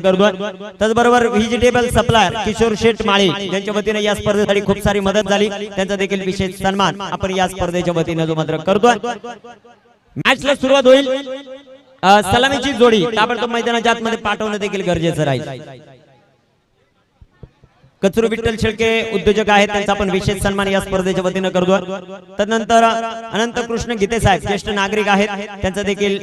करतोय। त्याचबरोबर vegetable supplier Kishore शेठ माळी यांच्या वतीने या स्पर्धेसाठी खूप सारी मदत झाली, त्यांचा देखील विशेष सन्मान आपण या स्पर्धेच्या वतीने जो मात्र करतोय। मॅचला सुरुवात होईल। सलामीची जोडी ताबडतोब मैदानाच्या आतमध्ये पाठवणं देखील गरजेचं राहील। कचरू विठ्ठल शेळके उद्योजक आहेत, त्यांचा आपण विशेष सन्मान या स्पर्धेच्या वतीने करतोय। त्यानंतर अनंत कृष्ण गीते साहेब ज्येष्ठ नागरिक आहेत, त्यांचा देखील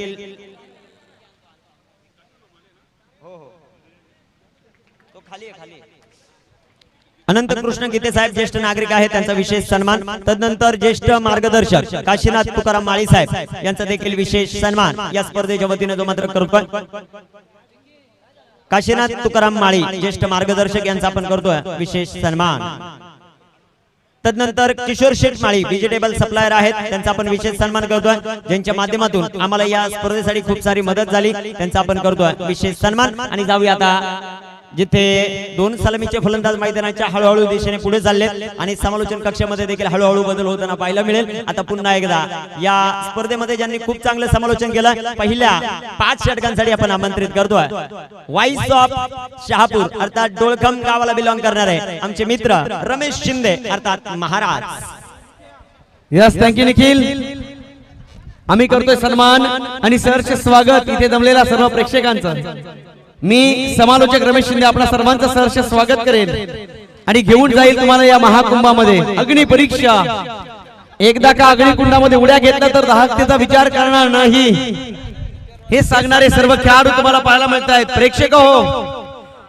अनंत कृष्ण गीते साहेब ज्येष्ठ नागरिक आहेत, त्यांचा विशेष सन्मान। तदनंतर ज्येष्ठ मार्गदर्शक काशीनाथ तुकाराम माळी साहेब यांचा देखील विशेष सन्मान या स्पर्धेच्या वतीने जो मात्र करतोय। काशीनाथ तुकाराम माळी ज्येष्ठ मार्गदर्शक यांचा आपण करतोय विशेष सन्मान। तदनंतर किशोर शेठ माळी व्हेजिटेबल सप्लायर आहेत, त्यांचा आपण विशेष सन्मान करतोय, ज्यांच्या माध्यमातून आम्हाला या स्पर्धेसाठी खूप सारी मदत झाली, त्यांचा आपण करतोय विशेष सन्मान। आणि जाऊया आता जिथे दोन सलामीचे फलंदाज मैदानाच्या हळूहळू दिशेने पुढे चालले आणि समालोचन कक्षामध्ये देखील हळूहळू बदल होताना पाहायला मिळेल। आता पुन्हा एकदा या स्पर्धेमध्ये ज्यांनी खूप चांगलं समालोचन केलं पहिल्या 5 षटकांसाठी आपण आमंत्रित करतोय वाईस ऑफ शहापूर अर्थात डोळखम गावाला बिलॉंग करणारे आमचे मित्र रमेश शिंदे अर्थात महाराज। Yes thank you Nikhil. आम्ही करतोय सन्मान आणि सहर्ष स्वागत इथे जमलेल्या सर्व प्रेक्षकांचं। मी समालोचक रमेश शिंदे आपल्या सर्वांचं सहर्ष स्वागत करेन आणि घेऊन जाईल तुम्हाला या महाकुंभामध्ये अग्नि परीक्षा। एकदा का अग्निकुंडामध्ये उड्या घेतल्या तर दाहकतेचा विचार करणार नाही हे सांगणारे सर्व खेळाडू तुम्हाला पाहायला मिळत आहेत। प्रेक्षक हो,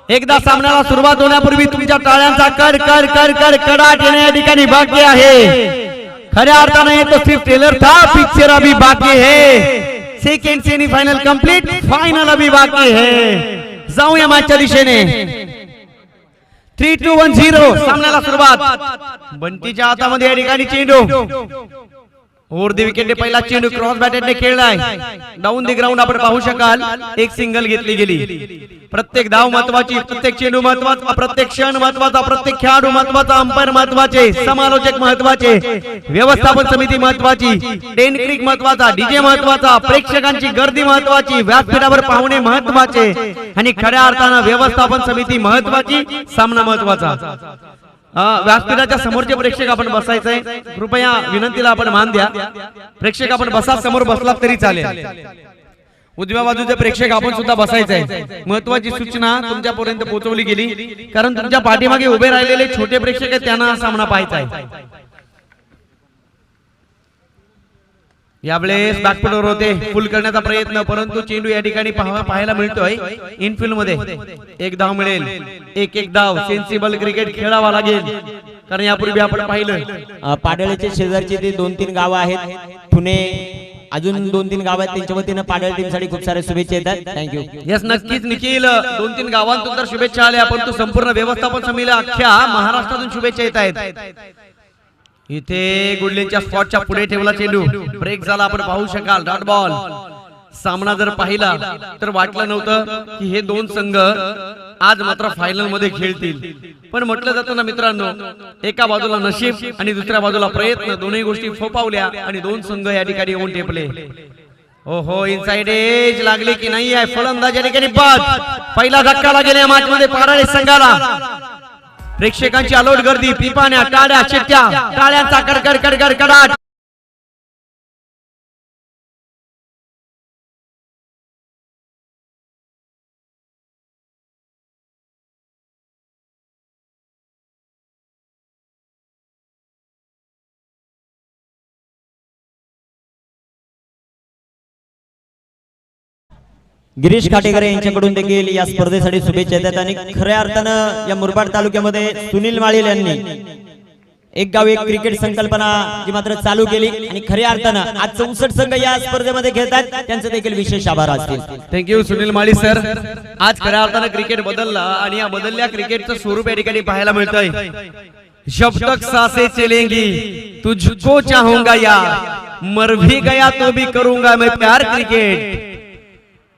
एकदा सामन्याला सुरुवात होण्यापूर्वी तुमच्या टाळ्यांचा कड कड कड कड कडाट येणे या ठिकाणी बाकी आहे। खऱ्या अर्थाने येतो सिर्फ ट्रेलर था, पिक्चर अभी बाकी है। सेकंड सेमीफाइनल कंप्लीट, फाइनल अभी बाकी है। जाऊया मॅचच्या दिशेने। 3, 2, 1, 0 सामन्याला सुरुवात। बंटीच्या हातामध्ये या ठिकाणी चेंडू ओव्हर द विकेटने पहिला चेंडू क्रॉस बॅटेडने खेळलाय। डाऊन द ग्राउंड आपण पाहू शकाल एक सिंगल घेतली गेली। प्रत्येक धाव महत्वाची, प्रत्येक चेंडू महत्वाचा, प्रत्येक क्षण महत्वाचा, प्रत्येक खेळाडू महत्वाचा, अंपायर महत्वाचे, समालोचक महत्वाचे, व्यवस्थापन समिती महत्वाची, टेन क्रिक महत्वाचा, डीजे महत्वाचा, प्रेक्षकांची गर्दी महत्वाची, व्यासपीठावर पाहुणे महत्वाचे आणि खऱ्या अर्थानं व्यवस्थापन समिती महत्वाची, सामना महत्वाचा। व्यासपीठाच्या समोरचे प्रेक्षक आपण बसायचंय, कृपया विनंतीला आपण मान द्या। प्रेक्षक आपण बसा, समोर बसलात तरी चालेल। उजव्या बाजूचे प्रेक्षक आपण सुद्धा बसायचंय। महत्वाची सूचना तुमच्यापर्यंत पोहोचवली गेली, कारण तुमच्या पाठीमागे उभे राहिलेले छोटे प्रेक्षक आहेत, त्यांना हा सामना पाहायचा आहे। यावेळेस बॅकफुटवर होते फुल करण्याचा प्रयत्न, परंतु चेंडू या ठिकाणी पाहायला मिळतोय इनफिल्ड मध्ये। एक धाव मिळेल, एक धाव। सेन्सिबल क्रिकेट खेळावा लागेल, कारण यापूर्वी आपण पाहिलं पाडळीच्या शेजारची ती 2-3 गावं आहेत, पुणे अजून 2-3 गाव आहेत, त्यांच्या वतीने पाडळ टीम साठी खूप सारे शुभेच्छा येतात। थँक्यू। यस नक्कीच निखिल, 2-3 गावांतून तर शुभेच्छा आल्या, परंतु संपूर्ण व्यवस्थापन समितीला अख्ख्या महाराष्ट्रातून शुभेच्छा येत आहेत। इथे गुडलेच्या स्पॉटच्या पुढे ठेवला चेंडू, ब्रेक झाला आपण पाहू शकाल। Dot ball. सामना जर पाहिला तर वाटलं नव्हतं की हे दोन संघ आज मात्र फायनल मध्ये खेळतील, पण म्हटलं जातं ना मित्रांनो, एका बाजूला नशीब आणि दुसऱ्या बाजूला प्रयत्न, दोन्ही गोष्टी फोपावल्या आणि दोन संघ या ठिकाणी येऊन टेपले। ओहो, इनसाइड एज लागली की नाही आहे फलंदाज या ठिकाणी बाद। पहिला धक्का लागेल या मॅच मध्ये पाडाळे संघाला। प्रेक्षकांची अलोट गर्दी, पिपाण्या, टाळ्या, चिट्ट्या, टाळ्यांचा कडकड कडकड कडाट। गिरीश काटेकर यांच्याकडून देखील या स्पर्धेसाठी शुभेच्छा येतात। आणि खऱ्या अर्थानं या मुरबाड तालुक्यामध्ये सुनील माळील यांनी एक गाव एक क्रिकेट संकल्पना जी मात्र चालू केली आणि खऱ्या अर्थानं आज 64 संघ या स्पर्धेमध्ये खेळतात, त्यांचे देखील विशेष आभार असतील। थँक्यू सुनील माळी सर। आज खऱ्या अर्थानं क्रिकेट बदलला आणि या बदलल्या क्रिकेटचं स्वरूप या ठिकाणी पाहायला मिळतंय। जब तक सांसें चलेंगी तुझको चाहूंगा यार, मर भी गया तो भी करूंगा मैं प्यार क्रिकेट।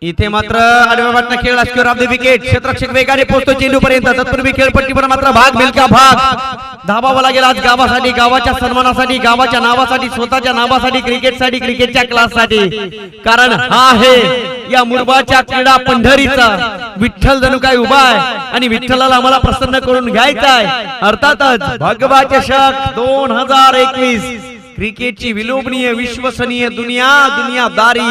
इथे मात्र आडव्या बाटना खेळ स्क्वेअर ऑफ द विकेट, क्षेत्ररक्षक वेगाने पोहोचतो चेंडू पर्यंत, तत्पूर्वी खेळपट्टीवर मात्र भाग मिल्का भाग। धाबावा लागेल आज गावासाठी, गावाच्या सन्मानासाठी, गावाच्या नावासाठी, स्वतःच्या नावासाठी, क्रिकेटसाठी, क्रिकेटच्या क्लाससाठी. कारण हा आहे या मुरबाडच्या क्रीडा पंढरीचा विठ्ठल जणू काय उभा आहे आणि विठ्ठलाला आम्हाला प्रसन्न करून घ्यायचा आहे. अर्थातच भगवा चषक 2021 क्रिकेटची विलोभनीय विश्वसनीय दुनियादारी.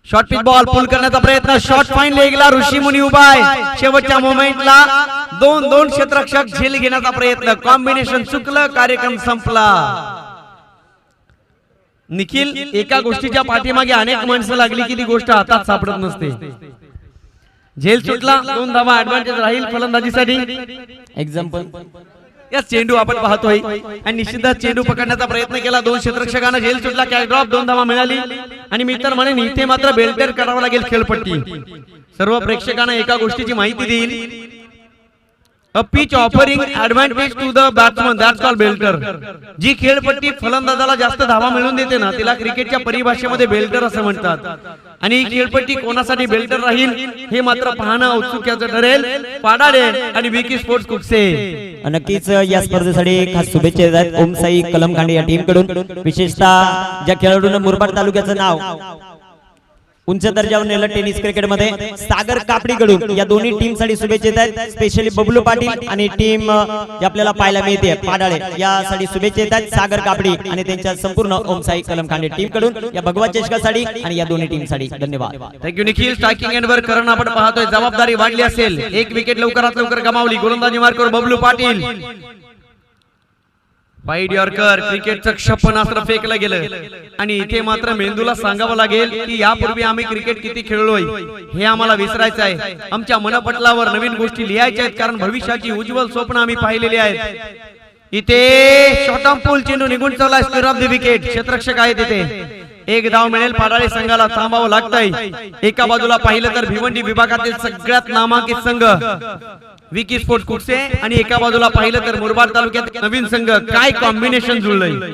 शॉर्ट पिच बॉल पुल करण्याचा प्रयत्न, शॉर्ट फाईन लेगला ऋषी मुनी उभा आहे. शेवटच्या मोमेंटला दोन क्षेत्ररक्षक झेल घेण्याचा प्रयत्न, कॉम्बिनेशन चुकलं, कार्यक्रम संपला. निखिल, एका गोष्टीच्या पाठीमागे अनेक माणसं लागली की ती गोष्ट हातात सापडत नसते. झेल सुटला, 2 धावा ऍडव्हान्टेज राहील फलंदाजीसाठी. एक्झाम्पल या चेंडू आपण पाहतोय आणि निश्चितच चेंडू पकडण्याचा प्रयत्न केला, 2 क्षेत्ररक्षकांना झेल सुटला, कॅच ड्रॉप, 2 धावा मिळाली. आणि मी तर म्हणेन इथे मात्र बेल्टर करावं लागेल खेळपट्टी. सर्व प्रेक्षकांना एका गोष्टीची माहिती देईल, a pitch offering advantage to the batsman that's called belter. जी खेळपट्टी फलंदाजाला जास्त धावा मिळवून देते ना तिला क्रिकेटच्या परिभाषेमध्ये बेल्टर असं म्हणतात. आणि ही खेळपट्टी कोणासाठी बेल्टर राहील हे मात्र पाहणं औत्सुक्याचं ठरेल. पाडाडे आणि विकी स्पोर्ट्स कुकसे नक्कीच या स्पर्धेसाठी खास शुभेच्छा देत आहेत ओमसाई कलमखांडे या टीम कडून. विशेषतः ज्या खेळाडूंना मुरबाड तालुक्याचं नाव उंच दर्जावर नेलं टेनिस क्रिकेट मध्ये, सागर कापडी कडून या दोन्ही टीम साठी शुभेच्छा देत आहेत. स्पेशली बबलू पाटील आणि टीम जी आपल्याला पाहायला मिळते पाडाळे यासाठी शुभेच्छा देत आहेत सागर कापडी आणि त्यांच्या संपूर्ण ओमसाई कलमखांडे टीम कडून या भगवा चषकासाठी आणि या दोन्ही टीम साठी धन्यवाद. थँक्यू निखिल. स्ट्रायकिंग एंड वर करण आपण पाहतोय जबाबदारी वाढली असेल. 1 विकेट लवकरात लवकर गमावली. गोलंदाजी marker Bablu Patil. Wide yorker, क्रिकेटचं क्षेपणास्त्र फेकलं गेलं. आणि इथे मात्र मेंदूला सांगावं लागेल की यापूर्वी आम्ही क्रिकेट किती खेळलोय हे आम्हाला विसरायचं आहे. आमच्या मनपटलावर नवीन गोष्टी लिहायच्या आहेत कारण भविष्याची उज्ज्वल स्वप्न आम्ही पाहिलेली आहेत. इथे शॉर्ट ऑन पूल चेंडू निघून चालला, स्क्वेअर ऑफ द विकेट. क्षेत्ररक्षक आहे तिथे. 1 धाव मिळेल. पाडाळे संघाला थांबावं लागतंय. एका बाजूला पाहिलं तर भिवंडी विभागातील सगळ्यात नामांकित संघ विकी स्पोर्ट्स कुकसे आणि एका बाजूला पाहिलं तर मुरबाड तालुक्यात नवीन संघ. काय कॉम्बिनेशन जुळलंय.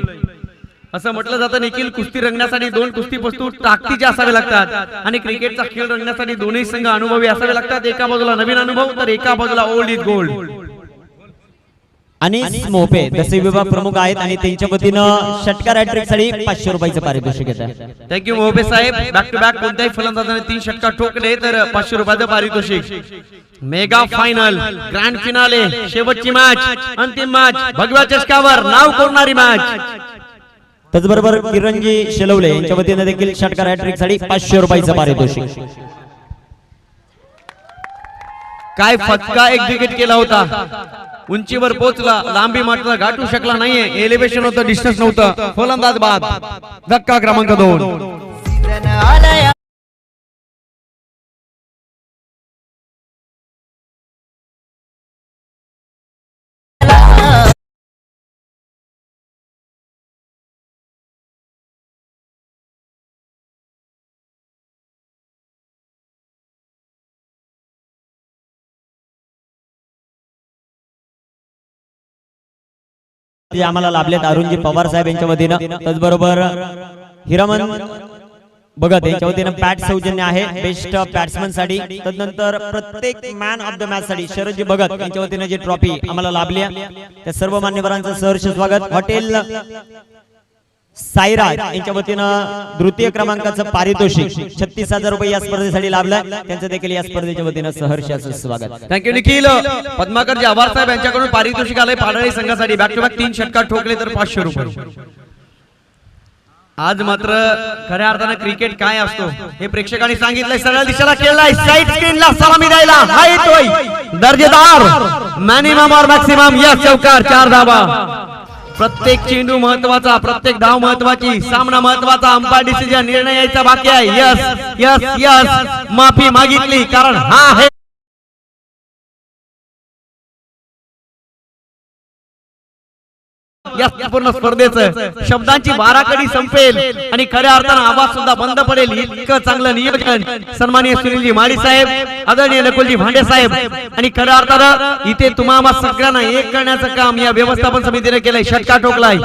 असं म्हटलं जातं निखिल, कुस्ती रंगण्यासाठी 2 कुस्तीपटू ताकदीचे असावे लागतात आणि क्रिकेटचा खेळ रंगण्यासाठी दोन्ही संघ अनुभवी असावे लागतात. एका बाजूला नवीन अनुभव तर एका बाजूला ओल्ड इज गोल्ड. आणि मोपे तसे विभाग प्रमुख आहेत आणि त्यांच्या वतीनं षटकार हॅट्रिक साठी 500 रुपयाचं पारितोषिक येत आहे. थँक्यू मोपे साहेब. बॅक टू बॅक कोणत्याही फलंदाजाने 3 षटकार ठोकले तर 500 रुपयाचं पारितोषिक. मेगा फायनल, ग्रँड फिनाले, शेवटची मॅच, अंतिम मॅच, भगव्या चषकावर नाव कोरणारी मॅच. त्याचबरोबर किरणजी शेलवले यांच्या वतीनं देखील षटकार हॅट्रिक साठी 500 रुपयाचं पारितोषिक. काय फटका एक्झिक्यूट केला होता. उंचीवर पोहोचला, लांबी मात्र गाठू शकला नाहीये. एलिव्हेशन होतं, डिस्टन्स नव्हतं. फलंदाज बाद. धक्का क्रमांक 2. ते आम्हाला लाभलेत अरुणजी पवार साहेब यांच्या वतीनं. त्याचबरोबर हिरामन भगत यांच्या वतीनं बॅट सौजन्य आहे बेस्ट बॅट्समन साठी. तदनंतर प्रत्येक मॅन ऑफ द मॅच साठी शरदजी भगत यांच्या वतीनं जी ट्रॉफी आम्हाला लाभली त्या सर्व मान्यवरांचं सहर्ष स्वागत. हॉटेल साईराज यांच्या वतीनं द्वितीय क्रमांकाचं पारितोषिक 36,000 रुपये या स्पर्धेसाठी लाभलंय. त्यांचं देखील या स्पर्धेच्या वतीनं सहर्षाचं स्वागत. थँक्यू निखिल. पद्माकर आभार साहेब यांच्याकडून पारितोषिक आलंय पाडाळी संघासाठी. बॅक टू बॅक 3 षटकार ठोकले तर 500 रुपये. आज मात्र खऱ्या अर्थानं क्रिकेट काय असतो हे प्रेक्षकांनी सांगितलंय. सरळ दिशेला खेळलाय, साईड स्क्रीनला सलामी द्यायला हा येतोय दर्जेदार मॅनिमम और मॅक्सिमम. या चौकार 4 धावा. प्रत्येक चेंडू महत्वाचा, प्रत्येक धाव महत्वाची, सामना महत्वाचा. अंपायर डिसिजन निर्णय यायचा बाकी आहे. यस यस यस माफी मागितली कारण हा आहे या पूर्ण स्पर्धेचं शब्दांची बाराखडी संपेल आणि खऱ्या अर्थानं आवाज सुद्धा बंद पडेल. इतकं चांगलं नियोजन सन्माननीय सुनीलजी माडी साहेब, आदरणीय नकुलजी भांडे साहेब आणि खऱ्या अर्थानं इथे तुम्हाला सगळ्यांना एक करण्याचं काम या व्यवस्थापन समितीने केलंय. षटकार ठोकलाय.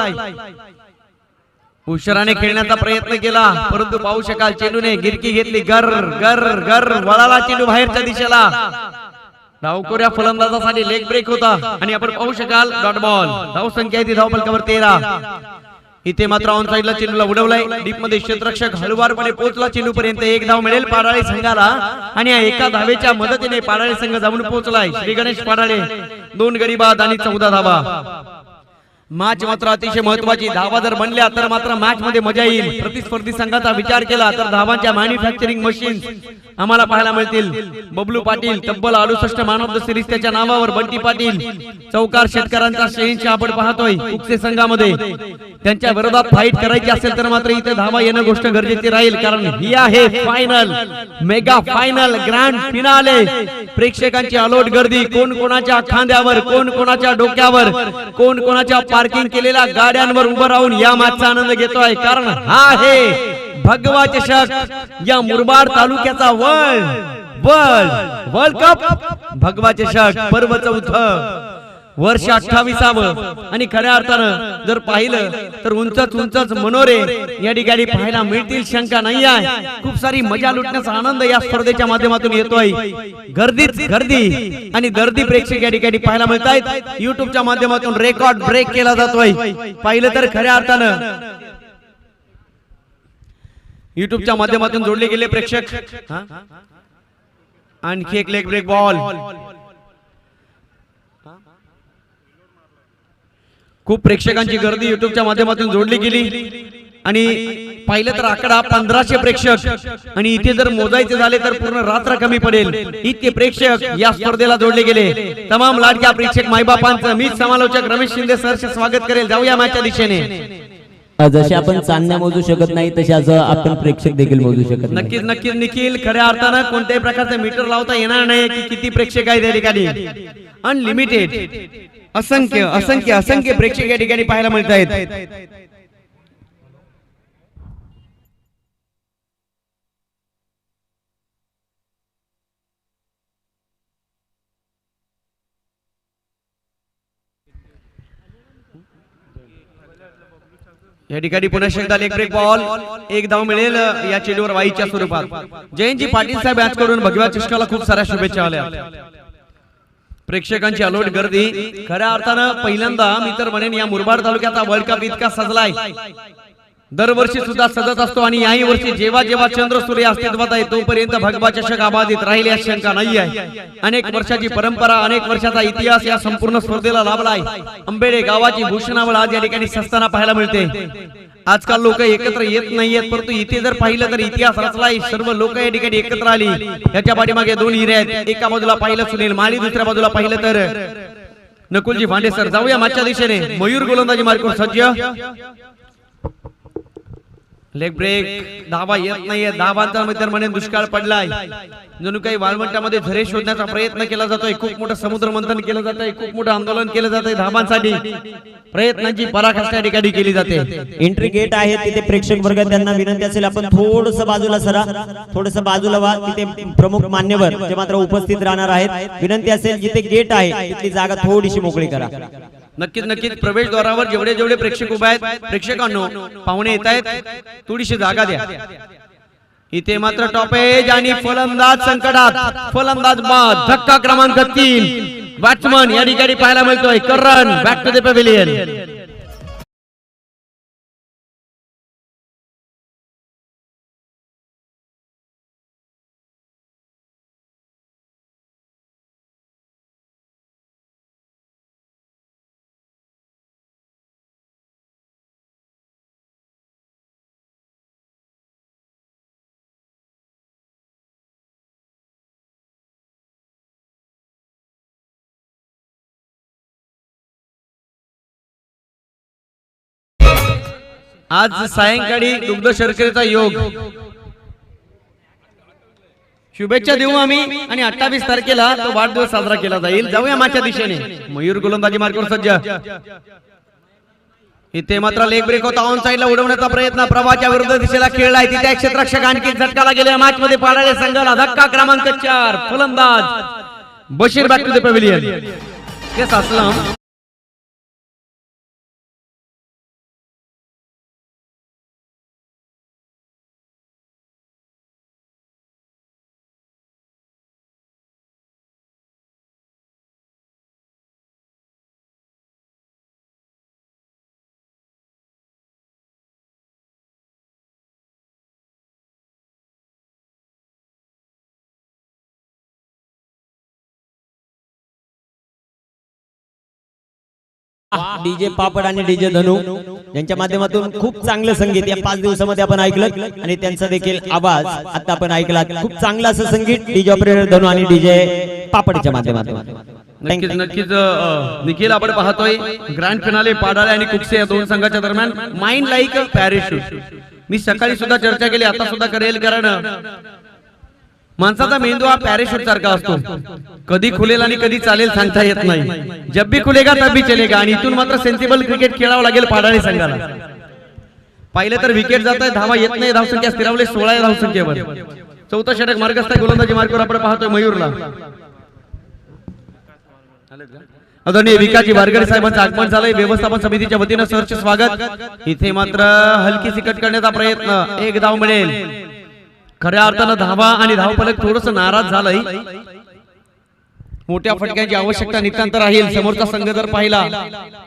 उशिराने खेळण्याचा प्रयत्न केला परंतु पाहू शकाल चेंडूने गिरकी घेतली. गर गर गर वळाला चेंडू बाहेरच्या दिशेला. डावखोऱ्या फलंदाजासाठी लेग ब्रेक होता आणि आपण पाहू शकाल डॉट बॉल. धाव संख्या आहे ती धाव फलकावर 13. इथे मात्र ऑन साइडला चेंडूला उडवलाय. डीप मध्ये क्षेत्ररक्षक हलवारपणे पोहोचला चेंडू पर्यंत. एक धाव मिळेल पाडाळे संघाला आणि या एका धावेच्या मदतीने पाडाळे संघ जाऊन पोहोचलाय. श्री गणेश पाडाळे 2 गडी बाद आणि 14 धावा. मॅच मात्र अतिशय महत्वाची. धावा जर बनल्या तर मात्र मॅच मध्ये मजा येईल. प्रतिस्पर्धी संघाचा विचार केला तर धावांच्या मॅन्युफॅक्चरिंग मशीन आम्हाला पाहायला मिळतील. बबलू पाटील तब्बल 68 मॅन ऑफ द सिरीज त्याच्या नावावर. बंटी पाटील चौकार शेतकऱ्यांचा शहेनशाह आपण पाहतोय कुकसे संघामध्ये. त्यांच्या विरोधात फाईट करायची असेल तर मात्र इथे धावा येणं गोष्ट गरजेची राहील, कारण ही आहे final, mega final, grand finale. प्रेक्षकांची अलोट गर्दी. कोण कोणाच्या खांद्यावर, कोण कोणाच्या डोक्यावर, कोण कोणाच्या पार्किंग केलेल्या गाड्यांवर उभं राहून या मॅचचा आनंद घेतोय, कारण हा आहे भगवा चषक, या मुरबाड तालुक्याचा वर्ल्ड कप भगवा चषक पर्व 4, वर्ष 28वे. आणि खऱ्या अर्थानं जर पाहिलं तर उंचच मनोरे या ठिकाणी पाहायला मिळतील, शंका नाही आहे. खूप सारी मजा लुटण्याचा आनंद या स्पर्धेच्या माध्यमातून येतोय. गर्दी आणि दर्दी प्रेक्षक या ठिकाणी पाहायला मिळत आहेत. युट्यूबच्या माध्यमातून रेकॉर्ड ब्रेक केला जातोय. पाहिलं तर खऱ्या अर्थानं युट्यूबच्या माध्यमातून जोडले गेले प्रेक्षक. आणखी एक लेग ब्रेक बॉल. खूप प्रेक्षकांची गर्दी युट्यूबच्या माध्यमातून जोडली गेली आणि पाहिलं तर आकडा 1500 प्रेक्षक. आणि इथे जर मोजायचे झाले तर पूर्ण रात्र कमी पडेल, इतके प्रेक्षक या स्पर्धेला जोडले गेले. तमाम लाडक्या प्रेक्षक मायबापांचं मी समालोचक रमेश शिंदे सरचे स्वागत करेल. जाऊया मॅचच्या दिशेने. जसे आपण चांदण्या मोजू शकत नाही तसे आज आपण प्रेक्षक देखील मोजू शकत नाही. नक्कीच निखिल, खऱ्या अर्थानं कोणत्याही प्रकारचं मीटर लावता येणार नाही की किती प्रेक्षक आहेत या ठिकाणी. अनलिमिटेड असंख्य प्रेक्षक या ठिकाणी पाहायला मिळत आहेत. या ठिकाणी पुन्हा एकदा लेग ब्रेक बॉल. एक धाव मिळेल या चेंडूवर वाईच्या स्वरूपात. जयंतजी पाटील साहेब याचकडून भगव्या चषकाला खूप साऱ्या शुभेच्छा आल्या. प्रेक्षकांची अलोट गर्दी. खऱ्या अर्थानं पहिल्यांदा मी तर म्हणेन या मुरबाड तालुक्याचा वर्ल्ड कप इतका सजलाय. दरवर्षी सुद्धा सजत असतो आणि याही वर्षी जेव्हा चंद्र सूर्य अस्तित्वात आहे तोपर्यंत भगवा चषक अबाधित राहील यात शंका नाही आहे. अनेक वर्षाची परंपरा, अनेक वर्षाचा इतिहास या संपूर्ण स्पर्धेला लाभलाय. आंबेडे गावाची भूषणावळ आज या ठिकाणी सस्ताना पाहायला मिळते. आजकाल लोक एकत्र येत नाहीयेत, परंतु इथे जर पाहिलं तर इतिहास रचलाय. सर्व लोक या ठिकाणी एकत्र आली. याच्या पाठीमागे 2 हिरे आहेत. एका बाजूला पाहिलं सुनील माळी, दुसऱ्या बाजूला पाहिलं तर नकुलजी भांडे सर. जाऊया मागच्या दिशेने. मयूर गोलंदाजी मार्कवर सज्ज. Leg break. धावा येत नाहीये. धावांचा मित्र म्हणे दुष्काळ पडलाय. जणू काही वाळवंटामध्ये झरे शोधण्याचा प्रयत्न केला जातोय. खूप मोठं समुद्र मंथन केलं जात आहे. खूप मोठं आंदोलन केलं जात आहे. धावांसाठी प्रयत्नांची पराकाष्ठा ठिकाणी केली जाते. एंट्री गेट आहे तिथे प्रेक्षक वर्ग, त्यांना विनंती असेल आपण थोडस बाजूला सरा, थोडस बाजूला व्हा. तिथे प्रमुख मान्यवर जे मात्र उपस्थित राहणार आहेत, विनंती असेल जिथे गेट आहे तिथली जागा थोडीशी मोकळी करा. नक्कीच प्रवेशद्वारावर जेवढे प्रेक्षक उभे आहेत, प्रेक्षकांनो पाहुणे येत आहेत, थोडीशी जागा द्या. इथे मात्र टॉपेज आणि फलंदाज संकटात. फलंदाज बाद. धक्का क्रमांक 3. बॅट्समन या ठिकाणी पाहायला मिळतोय. करण बॅक टू द पॅव्हिलियन. आज सायंकाळी दुग्ध शर्करेचा योग. शुभेच्छा देऊ आम्ही आणि 28 तारखेला तो वाढदिवस साजरा केला जाईल. जाऊया मागच्या दिशेने. मयूर गोलंदाजी मार्कवर सज्ज. इथे मात्र लेग ब्रेक होता. ऑन साइडला उडवण्याचा प्रयत्न प्रभाच्या विरुद्ध दिशेला खेळलाय. तिथे क्षेत्ररक्षक आणखी झटकाला गेल्या. मॅच मध्ये पाडाळे संघाला धक्का क्रमांक 4. फलंदाज Bashir back to the pavilion. Aslam वाह, डीजे पापड आणि डीजे धनू यांच्या माध्यमातून खूप चांगलं संगीत या 5 दिवसामध्ये आपण ऐकलं आणि त्यांचा देखील आवाज आता आपण ऐकला. खूप चांगलं असं संगीत डीजे ऑपरेटर धनू आणि डीजे पापडच्या माध्यमातून. नक्कीच नक्कीच निखिल आपण पाहतोय ग्रँड फिनाले पाडाळे आणि कुकसे या दोन संघाच्या दरम्यान माइंड लाईक पॅराशूट. मी सकाळी सुद्धा चर्चा केली, आता सुद्धा करेल, कारण माणसाचा मेंदू हा पॅराशूट सारखा असतो, कधी खुलेल आणि कधी चालेल सांगता येत नाही. जब भी खुलेगा तब भी चलेगा. आणि इथून मात्र सेन्सिबल क्रिकेट खेळावं लागेल पाडाळे संघाला. पाहिलं तर विकेट जात आहे, धावा येत नाही, धावसंख्या स्थिरावली 16 धावसंख्येवर. चौथा षटक मार्गस्थ आहे, गोलंदाजी मार्गावर आपण पाहतोय मयूरला. आदरणीय विकाजी वारगडे साहेबांचं आगमन झालंय. व्यवस्थापन समितीच्या वतीनं सहर्ष स्वागत. इथे मात्र हलकी कट करण्याचा प्रयत्न, एक धाव मिळेल. खऱ्या अर्थानं धावा आणि धावफलक थोडस नाराज झालंय. मोठ्या फटक्यांची आवश्यकता नितांत राहील. समोरचा संघ जर पाहिला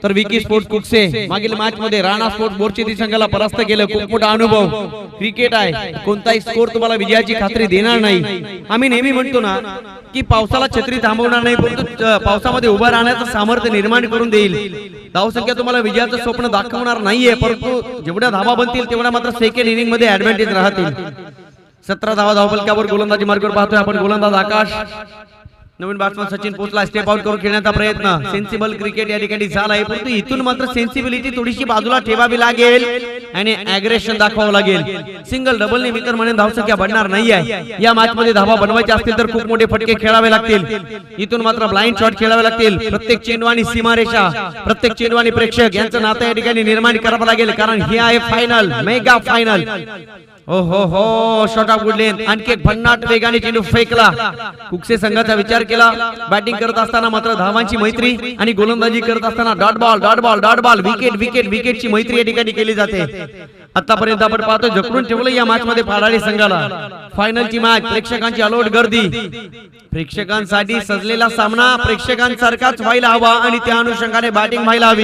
तर विकी स्पोर्ट्स कुकसे मागील मॅच मध्ये राणा स्पोर्ट्स बोरचिती संघाला परास्त केलं. खूप मोठा अनुभव क्रिकेट आहे, कोणताही स्कोर तुम्हाला विजयाची खात्री देणार नाही. आम्ही नेहमी म्हणतो ना की पावसाला छत्री थांबवणार नाही, परंतु पावसामध्ये उभा राहण्याचं सामर्थ्य निर्माण करून देईल. धावसंख्या तुम्हाला विजयाचं स्वप्न दाखवणार नाहीये, परंतु जेवढ्या धावा बनतील तेवढ्या मात्र सेकंड इनिंग मध्ये ऍडव्हान्टेज राहतील. 17 धावा धावफलकावर गोलंदाजी मार्गावर पाहतोय आपण. गोलंदाज आकाश, नवीन बॅट्समन सचिन पोचला. स्टेप आउट करून खेळण्याचा प्रयत्न. सेन्सिबल क्रिकेट या ठिकाणी झाला आहे, परंतु इथून मात्र सेन्सिबिलिटी थोडीशी बाजूला ठेवावी लागेल आणि अॅग्रेशन दाखवावं लागेल. सिंगल डबलने मी तर म्हणेन धावसंख्या बनणार नाहीये. या मॅच मध्ये धावा बनवायच्या असतील तर खूप मोठे फटके खेळावे लागतील. इथून मात्र ब्लाइंड शॉट खेळावे लागतील. प्रत्येक चेंडू आणि सीमारेषा, प्रत्येक चेंडू आणि प्रेक्षक यांचं नातं या ठिकाणी निर्माण करावं लागेल, कारण हे आहे फायनल, मेगा फायनल. हो हो हो, शॉट ऑफ गुड लेंथ. आणखी एक भन्नाट वेगाने चेंडू फेकला. कुकसे संघाचा विचार केला. बॅटिंग करत असताना मात्र धावांची मैत्री आणि गोलंदाजी करत असताना dot ball dot ball dot ball, wicket wicket विकेटची मैत्री या ठिकाणी केली जाते. आतापर्यंत आपण पाहतो जखडून ठेवलं या मॅच मध्ये पाडाळे संघाला. फायनलची मॅच, प्रेक्षकांची अलोट गर्दी, प्रेक्षकांसाठी सजलेला सामना प्रेक्षकांसारखाच व्हायला हवा आणि त्या अनुषंगाने बॅटिंग व्हायला हवी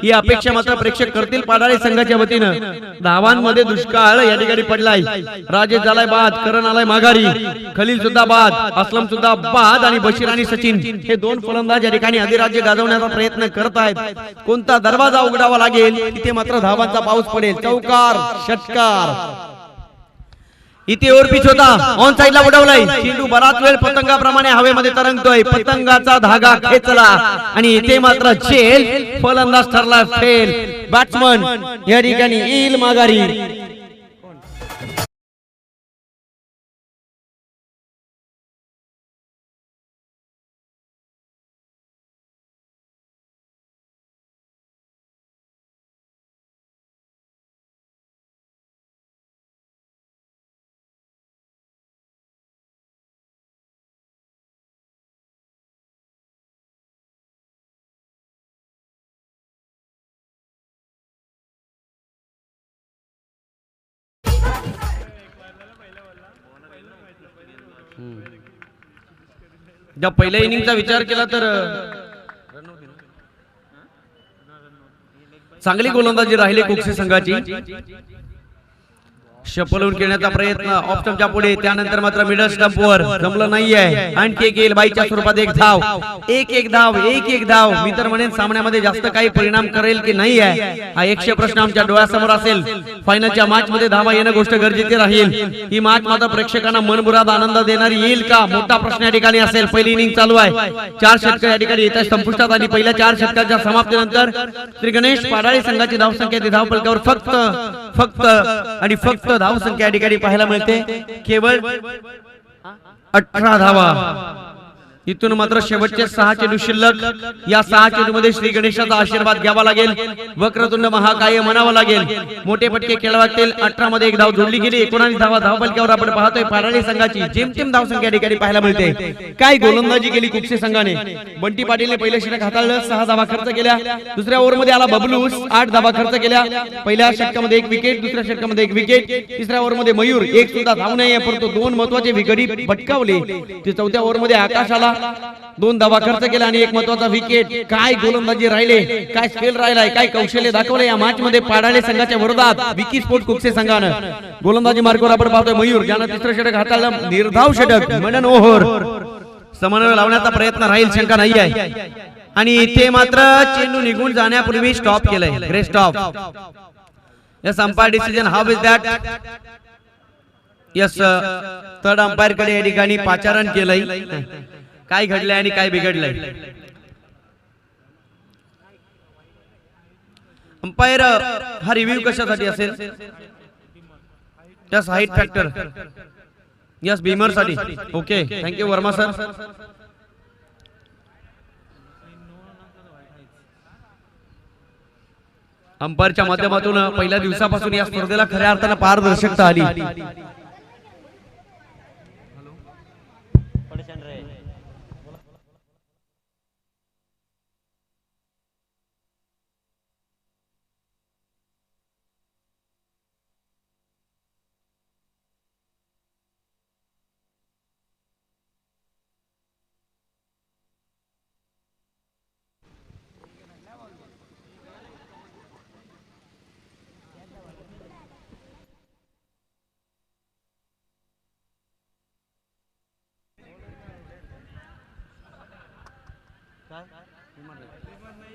ही अपेक्षा मात्र प्रेक्षक करतील पाडाळे संघाच्या वतीनं. धावांमध्ये दुष्काळ या ठिकाणी पडलाय. राजेश झालाय बाद, करण आलाय माघारी, खलील सुद्धा बाद, असलम सुद्धा बाद आणि बशीर आणि सचिन हे दोन फलंदाज या ठिकाणी अधिराज्य गाजवण्याचा प्रयत्न करत आहेत. कोणता दरवाजा उघडावा लागेल, इथे मात्र धावांचा पाऊस पडेल. चौकार, षटकार. इथे ओव्हर पिच होता, ऑन साइडला उडवलाय. चेंडू बराच वेळ पतंगाप्रमाणे हवेमध्ये तरंगतोय. पतंगाचा धागा खेचला आणि इथे मात्र झेल, फलंदाज ठरला फेल. बॅट्समन या ठिकाणी येईल माघारी. ज्या पहिल्या इनिंगचा विचार केला तर चांगली गोलंदाजी राहिली कुकसे संघाची. शपलून खेळण्याचा प्रयत्न ऑफ स्टंपच्या पुढे, त्यानंतर मात्र मिडल स्टंपवर जमलं नाहीये. आणखी एक येईल बाईच्या स्वरूपात एक धाव, एक धाव, एक धाव. मी तर म्हणेन सामन्यामध्ये जास्त काही परिणाम करेल की नाही आहे हा 100 प्रश्न आमच्या डोळ्यासमोर असेल. फायनलच्या मॅच मध्ये धावा येणं गोष्ट गरजेची राहील. ही मॅच मात्र प्रेक्षकांना मनमुराद आनंद देणारी येईल का, मोठा प्रश्न या ठिकाणी असेल. पहिली इनिंग चालू आहे, 4 षटक या ठिकाणी येतात संपुष्टात आणि पहिल्या 4 षटकाच्या समाप्तीनंतर श्री गणेश पाडाळे संघाची धावसंख्या धावफलकावर फक्त आणि फक्त धावसंख्या या ठिकाणी पाहायला मिळते केवळ 18 धावा. इथून मात्र शेवटचे 6 चेंडू शिल्लक. या 6 चेंडूमध्ये श्री गणेशाचा आशीर्वाद घ्यावा लागेल, वक्रतुंड महाकाय म्हणावं लागेल, मोठे फटके खेळावे लागतील. 18 मध्ये एक धाव जोडली गेली. 19 धावा धावफलकावर आपण पाहतोय पाडाळे संघाची जेमतेम धावसंख्या या ठिकाणी पाहायला मिळते. काय गोलंदाजी केली कुकसे संघाने. बंटी पाटीलने पहिल्या षटक हाताळलं, 6 धावा खर्च केल्या. दुसऱ्या ओव्हर मध्ये आला बबलू, 8 धावा खर्च केल्या. पहिल्या षटकामध्ये 1 विकेट, दुसऱ्या षटकामध्ये 1 विकेट. तिसऱ्या ओव्हर मध्ये मयूर, एक सुद्धा धाव नाही, परंतु 2 महत्वाचे विकेट भटकावले. चौथ्या ओव्हर मध्ये आकाश आला, 2 धावा खर्च केला आणि 1 महत्वाचा विकेट. काय गोलंदाजी राहिले, काय स्किल राहिलाय, काय कौशल्य दाखवले या मॅच मध्ये पाडाळे संघाच्या विरोधात विकी स्पोर्ट्स कुकसे संघानं. गोलंदाजी मार्गावर आपण पाहतोय मयूर, ज्यानं तिसरं षटक हाताळलं, निर्धाव षटक, मिडन ओव्हर. समन्वय लावण्याचा प्रयत्न राहील, शंका नाही आहे. आणि इथे मात्र चेंडू निघून जाण्यापूर्वी स्टॉप केलंय. Great stop. Yes umpire decision. How is that? Yes third umpire कडे या ठिकाणी पाचारण केलंय. काय घडलंय आणि काय बिघडलंय? अंपायर हा रिव्ह्यू कशासाठी असेल? Yes height factor. Yes beamer साठी. Okay thank you Varma sir. अंपायरच्या माध्यमातून पहिल्या दिवसापासून या स्पर्धेला खऱ्या अर्थानं पारदर्शकता आली.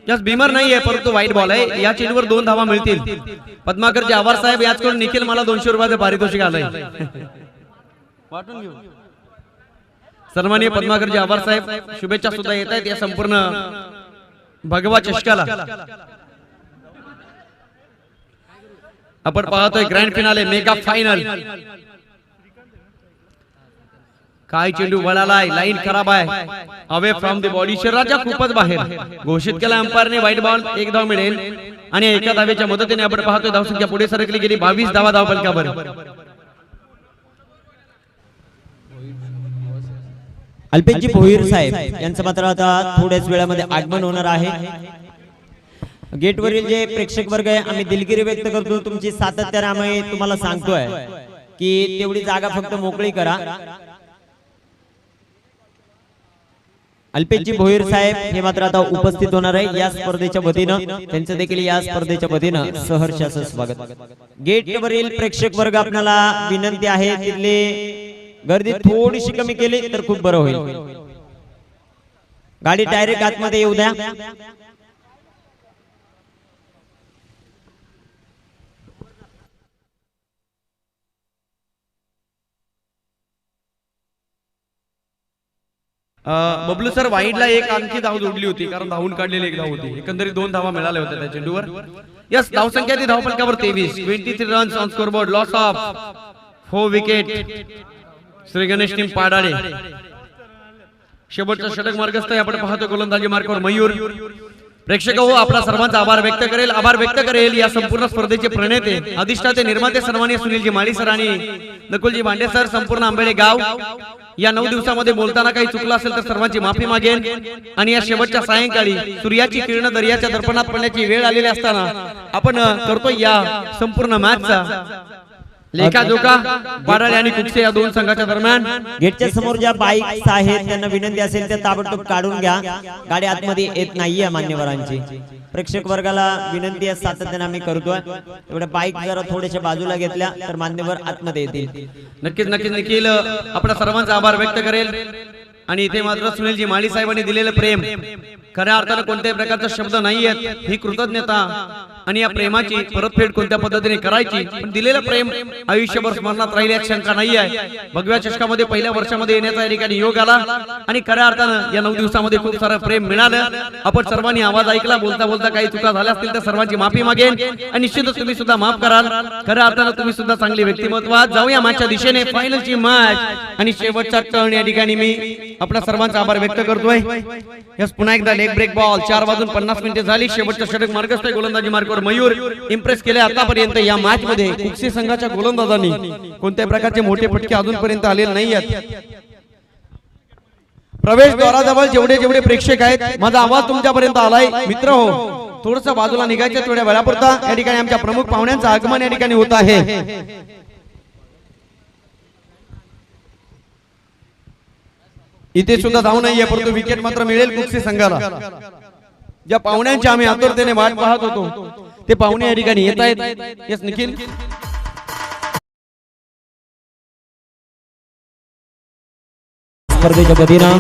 यस बीमर नाहीये परंतु व्हाईट बॉल आहे. या चेंडूवर 2 धावा मिळतील. पद्माकरजी आवार साहेब याचकडून निखिल मला 200 रुपयाचे पारितोषिक आलंय. वाटून घेऊ. सन्माननीय पद्माकरजी आवार साहेब शुभेच्छा सुद्धा येत आहेत या संपूर्ण भगवा चषकाला. आपण पाहतोय ग्रँड फिनाले मेगा फायनल. काय चेंडू वळालाय. लाईन खराब आहे. Away from the body. शरीराच्या खूपच बाहेर घोषित केला अंपायरने. White ball. 1 धाव मिळेल आणि एका धावेच्या मदतीने आपण पाहतोय धावसंख्या पुढे सरकली गेली. 22 धावा धाव फलकावर. अल्पेशजी भोईर साहेब यांचं मात्र आता थोड्याच वेळामध्ये आगमन होणार आहे. गेटवरील जे प्रेक्षक वर्ग आहे आम्ही दिलगिरी व्यक्त करतो. तुमची सातत्याने आम्ही तुम्हाला सांगतोय की तेवढी जागा फक्त मोकळी करा. अल्पेशजी भोईर साहेब हे मात्र आता उपस्थित होणार आहे या स्पर्धेच्या वतीनं. त्यांचं देखील या स्पर्धेच्या वतीनं सहर्ष असं स्वागत. गेटवरील प्रेक्षक वर्ग आपल्याला विनंती आहे तिथली गर्दी थोडीशी कमी केली तर खूप बरं होईल. गाडी डायरेक्ट आतमध्ये येऊ द्या. बबलू सर वाईडला एक आणखी धाव जोडली होती कारण धावून काढलेली 1 धाव होती. एकंदरीत 2 धावा मिळाल्या होत्या त्या चेंडूवर. यस धावसंख्या ती धाव फलकावर 23 runs on scoreboard. Loss of 4 wicket. Shri Ganesh team Padale. शेवटचा षटक मार्गस्थ आपण पाहतो गोलंदाजी मार्गावर मयूर. प्रेक्षक हो आपला सर्वांचा आभार व्यक्त करेल या संपूर्ण स्पर्धेचे प्रणेते अधिष्ठाते निर्माते सन्माननीय सुनीलजी माळी सर आणि नकुलजी भांडे सर संपूर्ण आंबेडे गाव. या 9 दिवसामध्ये बोलताना काही चुकलं असेल तर सर्वांची माफी मागेन. आणि या शेवटच्या सायंकाळी सूर्याची किरण दर्याच्या दर्पणात पडण्याची वेळ आलेली असताना आपण करतोय या संपूर्ण मॅचचा लेखाजोखा पाडाळे आणि कुकसे या 2 संघाच्या दरम्यान. गेटच्या समोर ज्या बाईक्स आहेत त्यांना विनंती असेल त्या ताबडतोब काढून घ्या. गाडी आतमध्ये येत नाहीये मान्यवरांची. प्रेक्षक वर्गाला विनंती आहे सातत्याने आम्ही करतोय एवढ्या बाईक जरा थोड्याशा बाजूला घेतल्या तर मान्यवर आतमध्ये येतील. नक्कीच निखिल आपल्या सर्वांचा आभार व्यक्त करेल. आणि इथे मात्र सुनीलजी माळी साहेबांनी दिलेलं प्रेम खऱ्या अर्थाने कोणत्याही प्रकारचा शब्द नाहीये. ही कृतज्ञता आणि या प्रेमाची परतफेड कोणत्या पद्धतीने करायची पण दिलेलं प्रेम आयुष्यभर स्मरणात राहील याची शंका नाही आहे. भगव्या चषकामध्ये पहिल्या वर्षामध्ये येण्याचा या ठिकाणी योग आला आणि खऱ्या अर्थानं या 9 दिवसामध्ये खूप सारं प्रेम मिळालं. आपण सर्वांनी आवाज ऐकला. बोलता काही चुका झाल्या असतील तर सर्वांची माफी मागेन आणि निश्चितच तुम्ही सुद्धा माफ कराल. खऱ्या अर्थानं तुम्ही सुद्धा चांगली व्यक्तिमत्व आहात. जाऊया मॅचच्या दिशेने. फायनलची मॅच आणि शेवटचा टर्न या ठिकाणी मी आपल्या सर्वांचा आभार व्यक्त करतोय. यस पुन्हा एकदा लेग ब्रेक बॉल. 4 वाजून 50 मिनिटे झाली. शेवटचा षटक मार्गस्थ गोलंदाजी मार्गावर मयूर इम्प्रेस केले आतापर्यंत. या मॅच मध्ये कुकसी संघाच्या गोलंदाजांनी कोणत्याही प्रकारचे मोठे फटके अजूनपर्यंत आलेले नाही आहेत. प्रवेशद्वाराजवळ जेवढे प्रेक्षक आहेत माझा आवाज तुमच्यापर्यंत आलाय मित्र हो. थोडस बाजूला निघायचं थोड्या वेळापुरता. या ठिकाणी आमच्या प्रमुख पाहुण्यांचं आगमन या ठिकाणी होत आहे. इथे सुद्धा धाव नाहीये परंतु विकेट मात्र मिळेल कुकसी संघाला. ज्या पाहुण्यांची आम्ही आतुरतेने वाट पाहत होतो ते पाहुणे या ठिकाणी येत आहेत. यस निखिल स्पर्धेच्या वतीनं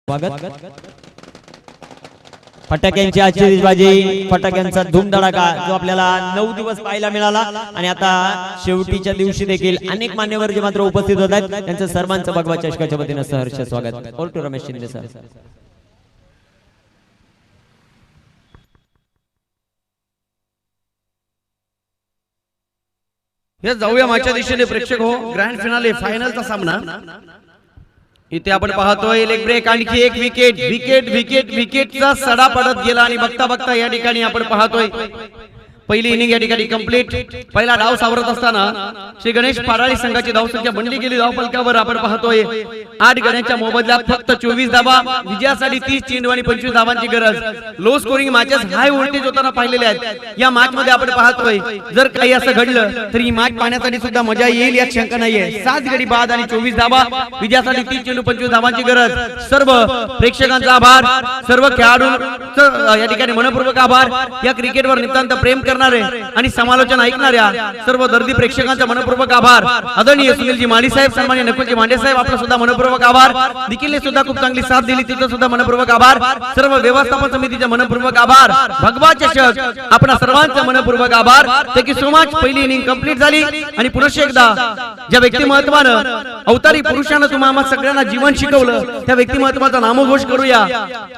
स्वागत. फटाक्यांची आजची बाजी, फटाक्यांचा धूमधडाका जो आपल्याला 9 दिवस पाहायला मिळाला आणि आता शेवटीच्या दिवशी देखील अनेक मान्यवर जे मात्र उपस्थित होत आहेत त्यांचं सर्वांचं भगवा चषकाच्या वतीनं सहर्ष स्वागत. All to Ramesh Shinde sir. हे जाऊया मागच्या दिशेने प्रेक्षक हो. ग्रँड फिनाले फायनलचा सामना इथे आपण पाहतोय. लेग ब्रेक, आणखी एक विकेट, विकेट विकेट विकेटचा सडा पडत गेला आणि बघता बघता या ठिकाणी आपण पाहतोय पहिली इनिंग या ठिकाणी कंप्लीट. पहिला डाव सावरत असताना श्री गणेश पाराळी संघाची धावसंख्या बनली गेली धावफलकावर आपण पाहतोय 8 गड्यांच्या मोबदल्यात फक्त 24 धावा. विजयासाठी 30 चेंडू आणि 25 धावांची गरज. Low scoring matches high voltage होताना पाहिलेले आहेत. या मॅच मध्ये आपण पाहतोय जर काही असं घडलं तर ही मॅच पाहण्यासाठी सुद्धा मजा येईल यात शंका नाहीये. 7 गडी बाद आणि 24 धावा. विजयासाठी 30 चेंडू 25 धावांची गरज. सर्व प्रेक्षकांचा आभार, सर्व खेळाडूंचा या ठिकाणी मनपूर्वक आभार. या क्रिकेटवर नितांत प्रेम करणारे आणि समालोचन ऐकणाऱ्या सर्व दर्दी प्रेक्षकांचा मनपूर्वक आभार. आदरणीय सुनीलजी माडी साहेब, सन्माननीय नकुलजी मांडे साहेब, आपला सुद्धा मनपूर्वक आभार. निखिलने सुद्धा खूप चांगली साथ दिली, तिथं सुद्धा मनपूर्वक आभार. सर्व व्यवस्थापन समितीचा मनपूर्वक आभार. भगवा चषक आपणा सर्वांचा मनपूर्वक आभार. Thank you so much. पहिली इनिंग कंप्लीट झाली आणि पुनश्च एकदा ज्या व्यक्तिमत्वानं अवतारी पुरुषानं तुम्हाला सगळ्यांना जीवन शिकवलं त्या व्यक्तिमत्वाचा नामघोष करूया.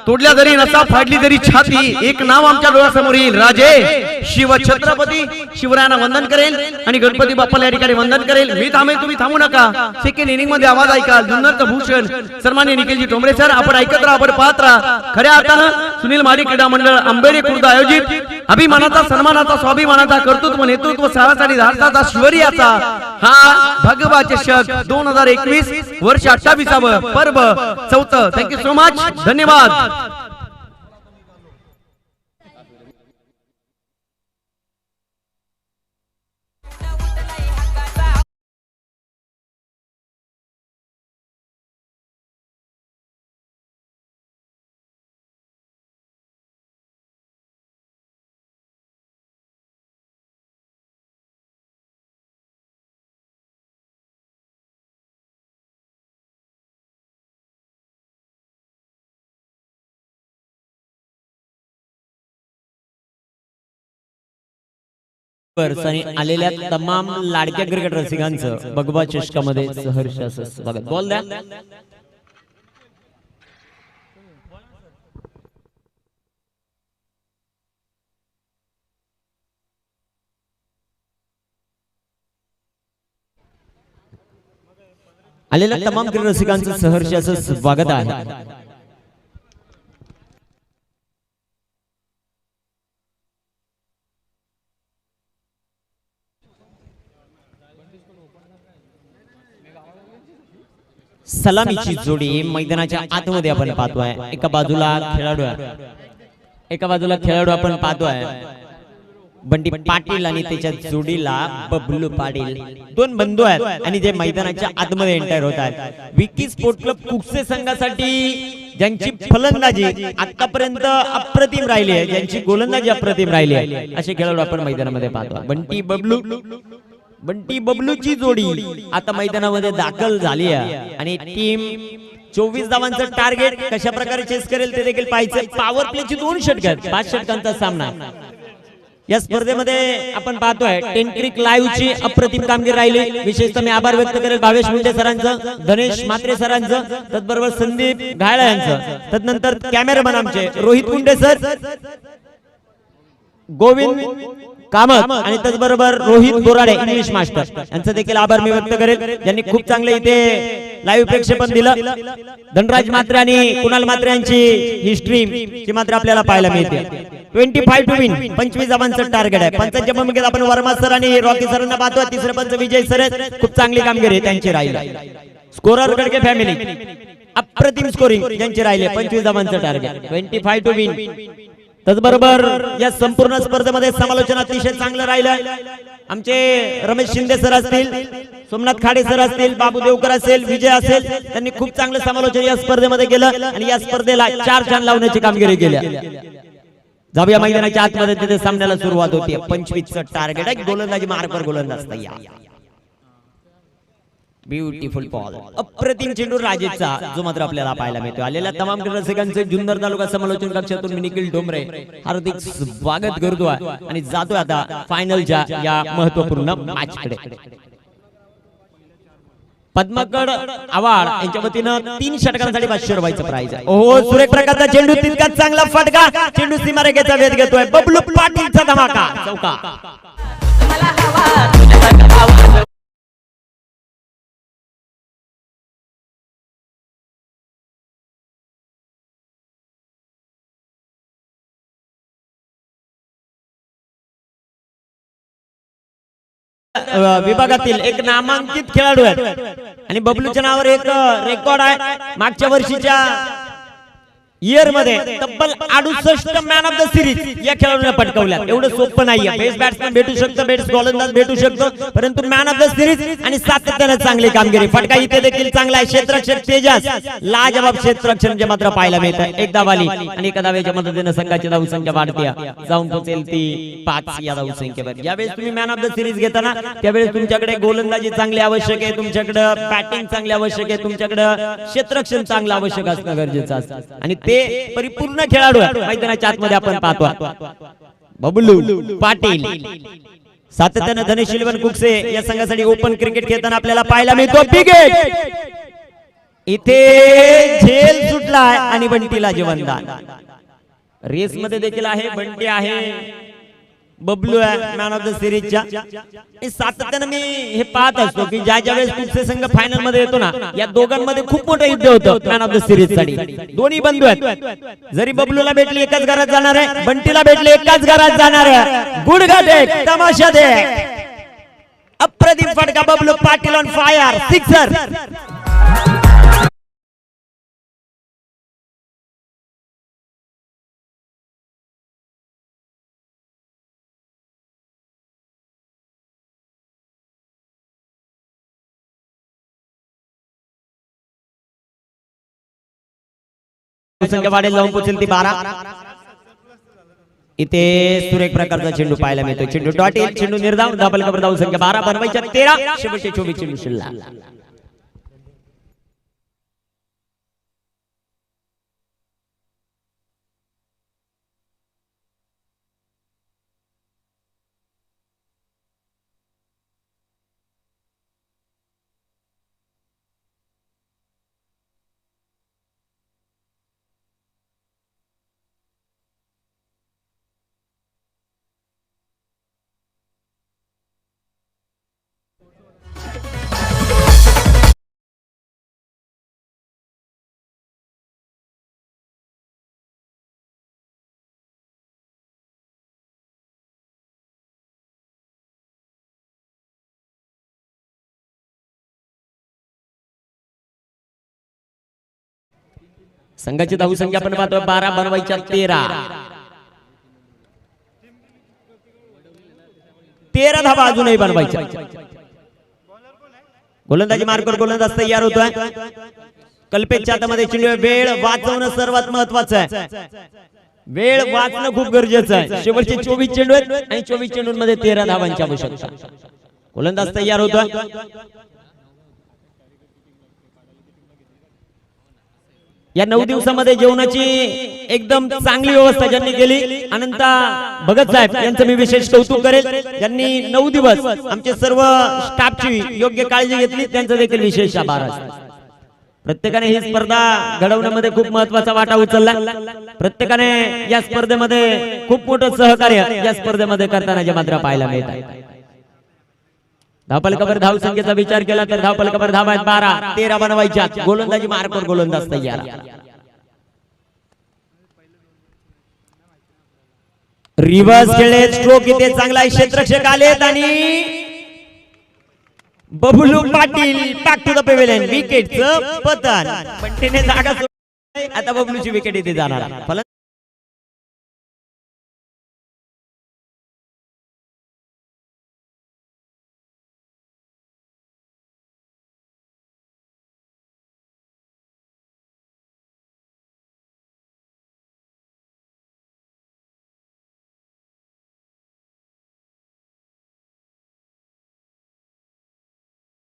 तोडल्या जरी नसा, फाडली जरी छाती, एक नाव आमच्या डोळ्यासमोर येईल. राजे शिव छत्रपती शिवरायांना वंदन करेल आणि गणपती बाप्पाला या ठिकाणी वंदन करेल. मी थांबेल, तुम्ही थांबू नका. सेकंड इनिंग मध्ये आवाज ऐकाल. जुन्नरचं भूषण सन्माननीय निखिलजी टोंबरे सर, आपण ऐकत राहा, आपण पाहत राहा. खऱ्या अर्थानं सुनील माडी क्रीडा मंडळ आंबेरी खुर्द आयोजित अभिमानाचा, सन्मानाचा, स्वाभिमानाचा, कर्तृत्व, नेतृत्व, साहस आणि धाडसाचा, शिवरियाचा हा भगवा चषक 2021 वर्ष 28वे पर्व 4. Thank you so much. धन्यवाद. आणि आलेल्या तमाम लाडक्या क्रिकेट रसिकांचं भगवा चषकामध्ये सहर्ष असं स्वागत. बॉल द्या. आलेल्या तमाम क्रिकेट रसिकांचं सहर्ष असं स्वागत आहे. सलामीची जोडी मैदानाच्या आतमध्ये आपण पाहतोय. एका बाजूला खेळाडू आपण पाहतोय बंटी पाटील आणि त्याच्या जोडीला बबलू पाटील. 2 बंधू आहेत आणि जे मैदानाच्या आतमध्ये एंटर होत आहेत. विकी स्पोर्ट क्लब कुकसे संघासाठी ज्यांची फलंदाजी आतापर्यंत अप्रतिम राहिली आहे, ज्यांची गोलंदाजी अप्रतिम राहिली आहे, असे खेळाडू आपण मैदानामध्ये पाहतो. बंटी बबलूची जोडी आता मैदानामध्ये दाखल झाली आहे आणि टीम 24 धावांचं टार्गेट कशा प्रकारे चेस करेल ते देखील पाहायचं. पॉवर प्लेची 2 षटक, 5 षटकांचा सामना या स्पर्धेमध्ये आपण पाहतोय. 10 क्रिक लाईव्हची अप्रतिम कामगिरी राहिली. विशेषतः मी आभार व्यक्त करेल भावेश मुंडे सरांचं, धनेश म्हात्रे सरांचं, त्याचबरोबर संदीप घायळा यांचं, तदनंतर कॅमेरामन आमचे रोहित मुंडे सर, गोविंद कामत आणि त्याचबरोबर रोहित बोराडे इंग्लिश मास्टर यांचं देखील आभार मी व्यक्त करेल, ज्यांनी खूप चांगले इथे लाईव्ह प्रक्षेपण दिलं. धनराज म्हात्रे आणि कुणाल म्हात्रे यांची ही स्ट्रीम ची मात्र आपल्याला पाहायला मिळते. 25 टू विन, 25 धावांचं टार्गेट आहे. पंचांच्या भूमिकेत आपण वर्मा सर आणि रॉकी सरांना पाहतोय. तिसरे पंच विजय सर, खूप चांगली कामगिरी त्यांची राहिली. स्कोरर गडके फॅमिली अप्रतिम स्कोरिंग ज्यांची राहिले. 25 धावांचं टार्गेट, 25 टू विन. त्याचबरोबर या संपूर्ण स्पर्धेमध्ये समालोचन अतिशय चांगलं राहिलं. आमचे रमेश शिंदे सर असतील, सोमनाथ खाडे सर असतील, बाबू देवकर असेल, विजय असेल, त्यांनी खूप चांगलं समालोचन या स्पर्धेमध्ये केलं आणि या स्पर्धेला 4 छान लावण्याची कामगिरी केली. जाऊया मैदानाच्या आतमध्ये, तिथे सामन्याला सुरुवात होती. 25चं टार्गेट आहे. गोलंदाजी मार्कवर गोलंदाज तयार. ब्युटिफुल बॉल, अप्रतिम चेंडू राजेशचा, जो मात्र आपल्याला पाहायला मिळतो. आलेल्या तमाम रसिकांचे जुन्नर तालुका समालोचन कक्षातून मी निखिल डोंबरे हार्दिक स्वागत करतो आणि जातो आता फायनलच्या या महत्त्वपूर्ण मॅच कडे. पद्मगड आवाड यांच्या वतीनं 3 षटकांसाठी 500 रुपयाचं प्राइज आहे. ओहो, सुरेख प्रकारचा चेंडू, तितकाच चांगला फटका, चेंडू सीमारेषेचा वेध घेतोय. बबलू पाटीलचा धमाका चौका. विभागातील एक नामांकित खेळाडू आहेत आणि बबलूच्या नावावर एक रेकॉर्ड आहे. मागच्या वर्षीच्या इयर मध्ये तब्बल 68 मॅन ऑफ द सिरीज या खेळाडूने पटकावल्या. एवढं सोपं नाहीये. बेस्ट बॅट्समॅन भेटू शकतो, बेस्ट गोलंदाज भेटू शकतो, परंतु मॅन ऑफ द सिरीज आणि सातत्याने चांगली कामगिरी. फटका इथे देखील चांगला आहे. क्षेत्ररक्षक तेजस, लाजवाब क्षेत्ररक्षण जे मात्र पाहायला मिळतं. एक धावाली आणि एका धावेच्या मदतीने संघाची धावसंख्या वाढते, जाऊन पोहोचेल ती 5 या धावसंख्येवर. यावेळेस तुम्ही मॅन ऑफ द सिरीज घेताना त्यावेळेस तुमच्याकडे गोलंदाजी चांगली आवश्यक आहे, तुमच्याकडे बॅटिंग चांगली आवश्यक आहे, तुमच्याकडे क्षेत्ररक्षण चांगलं आवश्यक असणं गरजेचं असतं आणि ते परिपूर्ण खेळाडू मैदानाच्या आतमध्ये आपण पाहतो. बबलू पाटील सातत्याने धनेशीलवन कुकसे या संघासाठी ओपन क्रिकेट खेळताना आपल्याला पाहायला मिळतो. विकेट इथे झेल सुटलाय आणि बंटीला जीवनदान. रेस मध्ये देखील आहे, बंटी आहे, बबलू आहे मॅन ऑफ द सिरीजच्या. सातत्याने मी हे पाहत असतो की ज्या वेळेस कुकसे संघ फायनल मध्ये येतो ना, या दोघांमध्ये खूप मोठं युद्ध होतं मॅन ऑफ द सिरीज साठी. दोन्ही बंधू आहेत. जरी बबलूला भेटली एकाच घरात जाणार आहे, बंटीला भेटली एकाच घरात जाणार आहे. गुडघा देख, तमाशा देख, अप्रतिम फटका. Bablu Patil on fire, sixer. संख्या वाढेल, जाऊन पोहोचेल ती 12. इथे सुरेख प्रकारचा चेंडू पाहायला मिळतो. चेंडू डॉट येईल, चेंडू निर्धाव, डबल कव्हर, धाव संख्या 12 बनवायच्या 13, शेवटचे 24 चेंडू शिल्लक. संघाची धाव संख्या आपण पाहतोय 12 बनवायच्या 13 धावा अजूनही बनवायच्या. गोलंदाजी मार्कर गोलंदाज तयार होतोय. कल्पेच्या हातामध्ये चेंडू. वेळ वाचवणं सर्वात महत्वाचं आहे. वेळ वाचणं खूप गरजेचं आहे. शेवटचे 24 चेंडू आहेत आणि 24 चेंडूंमध्ये 13 धावांची आवश्यकता. गोलंदाज तयार होतोय. या 9 दिवसामध्ये जेवणाची एकदम चांगली व्यवस्था ज्यांनी केली, अनंता भगत साहेब यांचं मी विशेष कौतुक करेल. ज्यांनी 9 दिवस आमचे सर्व स्टाफची योग्य काळजी घेतली, त्यांचं देखील विशेष आभार असतो. प्रत्येकाने ही स्पर्धा घडवण्यामध्ये खूप महत्वाचा वाटा उचलला. प्रत्येकाने या स्पर्धेमध्ये खूप मोठं सहकार्य या स्पर्धेमध्ये करताना जे मात्र पाहायला मिळत आहे. धावफलकावर धाव संख्येचा विचार केला तर धावफलकावर धावा आहेत 12, 13 बनवायच्या. गोलंदाजी मार्कवर गोलंदाज तयार. रिव्हर्स खेळले, स्ट्रोक इथे चांगला आहे. क्षेत्ररक्षक आलेत आणि Bablu Patil back to the pavilion. विकेटचं पतन. बंटीने जागा सोडली, आता बबलूची विकेट इथे जाणार.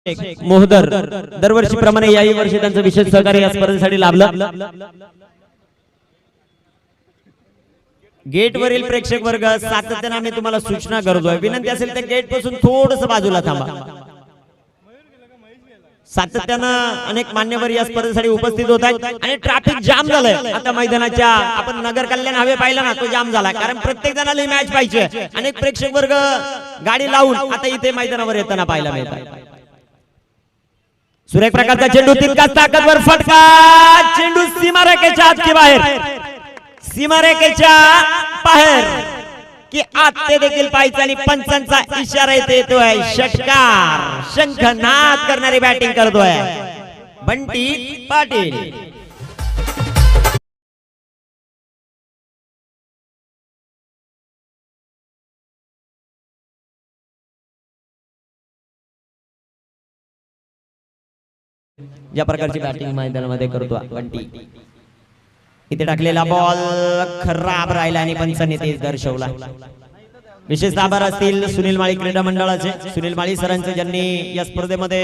मोहदर दरवर्षीप्रमाणे याही वर्षी त्यांचं विशेष सहकार्य या स्पर्धेसाठी लाभलं. गेट वरील प्रेक्षक वर्ग सातत्याने आम्ही तुम्हाला सूचना करतोय, विनंती असेल तर गेट पासून थोडस बाजूला थांबा. सातत्यानं अनेक मान्यवर या स्पर्धेसाठी उपस्थित होत आहेत आणि ट्रॅफिक जाम झालंय. आता मैदानाच्या आपण नगर कल्याण हवे पाहिलं ना, तो जाम झाला कारण प्रत्येक जणाला ही मॅच पाहिजे. अनेक प्रेक्षक वर्ग गाडी लावून आता इथे मैदानावर येताना पाहायला मिळतात. सुरेख प्रकारचा चेंडू, तितकाच ताकदवर फटका, चेंडू सीमारेषेच्या आत की बाहेर, सीमारेषेच्या बाहेर की आत ते देखील पाहायचं आणि पंचांचा इशारा येतोय. षटकार, शंखनाद करणारी बॅटिंग करतोय बंटी पाटील. ज्या प्रकारची बॅटिंग मैदानामध्ये करतो बंटी, इथे टाकलेला बॉल खराब राहिला आणि पंचांनी तेच दर्शवला. विशेष आभार असतील सुनील माळी क्रीडा मंडळाचे, सुनील माळी सरांचे, ज्यांनी या स्पर्धेमध्ये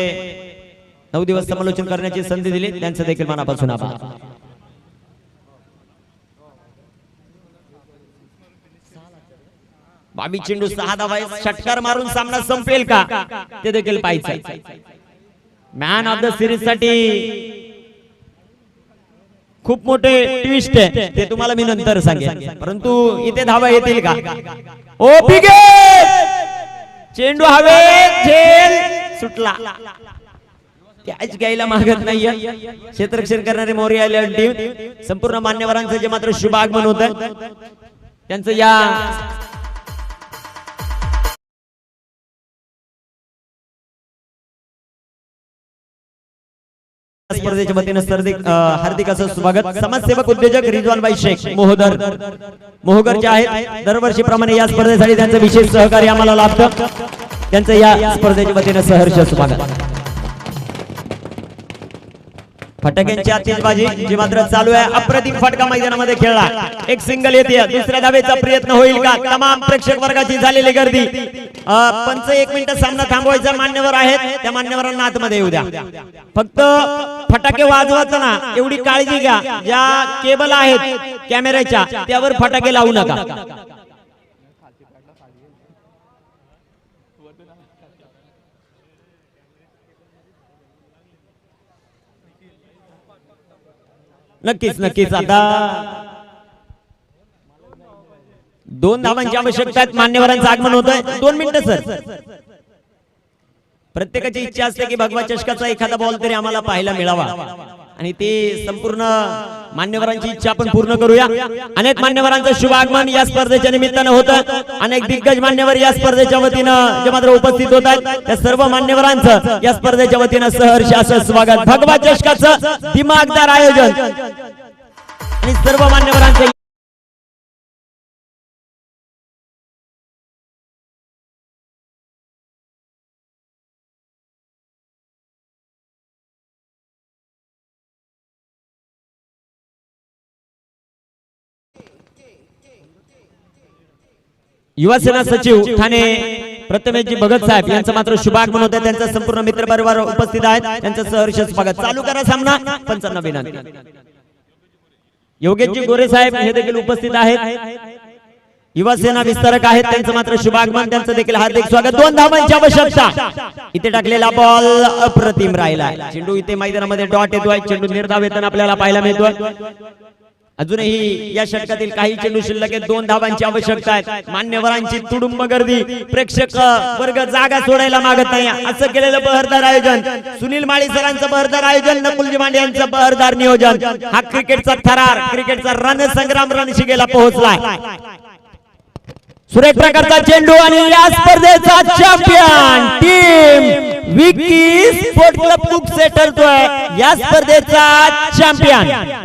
9 दिवस समालोचन करण्याची संधी दिली, त्यांचं देखील मनापासून आभार. बाबी चेंडू 6 धावा, षटकार मारून सामना संपेल का ते देखील पाहायचं. मॅन ऑफ द सिरीज साठी खूप मोठे ट्विस्ट आहे, ते तुम्हाला मी नंतर सांगेन, परंतु इथे धावा येतील का? ओ बिगे चेंडू हवेत, झेल सुटला, कॅच घ्यायला मागत नाहीये क्षेत्ररक्षण करणारे मोरिया टीम. संपूर्ण मान्यवरांचं जे मात्र शुभ आगमन होत आहे, त्यांचं या स्पर्धेच्या वतीनं हार्दिक असं स्वागत. समाजसेवक उद्योजक रिजवानभाई शेख मोहगर जे आहेत, दरवर्षीप्रमाणे या स्पर्धेसाठी त्यांचं विशेष सहकार्य आम्हाला लाभतं, त्यांचं या स्पर्धेच्या वतीनं सहर्ष स्वागत. फटक्यांची आतिषबाजी जी मात्र चालू आहे, अप्रतिम फटका मैदानामध्ये खेळला, एक सिंगल येते, दुसऱ्या धावेचा प्रयत्न होईल का? तमाम प्रेक्षक वर्गाची झालेली गर्दी, पंच 1 मिनिट सामना थांबवायचा मान्यवर आहेत, त्या मान्यवरांना आतमध्ये येऊ द्या. फक्त फटाके वाजवताना एवढी काळजी घ्या, ज्या केबल आहेत कॅमेऱ्याच्या त्यावर फटाके लावू नका. नक्कीच नक्कीच आता 2 धावांची आवश्यकता आहे, मान्यवरांचं आगमन होतंय. 2 मिनिटं सर. प्रत्येकाची इच्छा असते की भगवा चषकाचा एखादा बॉल तरी आम्हाला पाहायला मिळावा, आणि ते संपूर्ण मान्यवरांची इच्छा आपण पूर्ण करूया. अनेक मान्यवरांचं शुभ आगमन या स्पर्धेच्या निमित्तानं होतं. अनेक दिग्गज मान्यवर या स्पर्धेच्या वतीनं जे मात्र उपस्थित होत आहेत, त्या सर्व मान्यवरांचं या स्पर्धेच्या वतीनं सहर्ष असं स्वागत. भगवा चषकाचं दिमागदार आयोजन आणि सर्व मान्यवरांचं युवासेना सचिव ठाणे प्रथमेशजी भगत साहेब यांचं मात्र शुभागमन होतं, त्यांचा संपूर्ण मित्र परिवार उपस्थित आहेत, त्यांचं सहर्ष स्वागत. चालू करा सामना. 55 विनंती. योगेशजी गोरे साहेब हे देखील उपस्थित आहेत, युवासेना विस्तारक आहेत, त्यांचं मात्र शुभागमन, त्यांचं देखील हार्दिक स्वागत. 2 धावांची आवश्यकता. इथे टाकलेला बॉल अप्रतिम राहिला, चेंडू इथे मैदानामध्ये डॉट येतोय, चेंडू निर्धाव येताना आपल्याला पाहायला मिळतोय. अजूनही या षटकातील काही चेंडू शिल्लक आहेत, 2 धावांची आवश्यकता आहे. मान्यवरांची तुडुंब गर्दी, प्रेक्षक वर्ग जागा सोडायला मागत नाही, असं केलेलं बहरदार आयोजन, सुनील माळी सरांचं बहरदार आयोजन, नकुलजी मांडे यांचं बहरदार नियोजन. हा क्रिकेटचा थरार, क्रिकेटचा रणसंग्राम रणशिगेला पोहोचलाय. सुरेख प्रकारचा चेंडू आणि या स्पर्धेचा champion team Vicky sport club Kukse ठरतोय या स्पर्धेचा चॅम्पियन.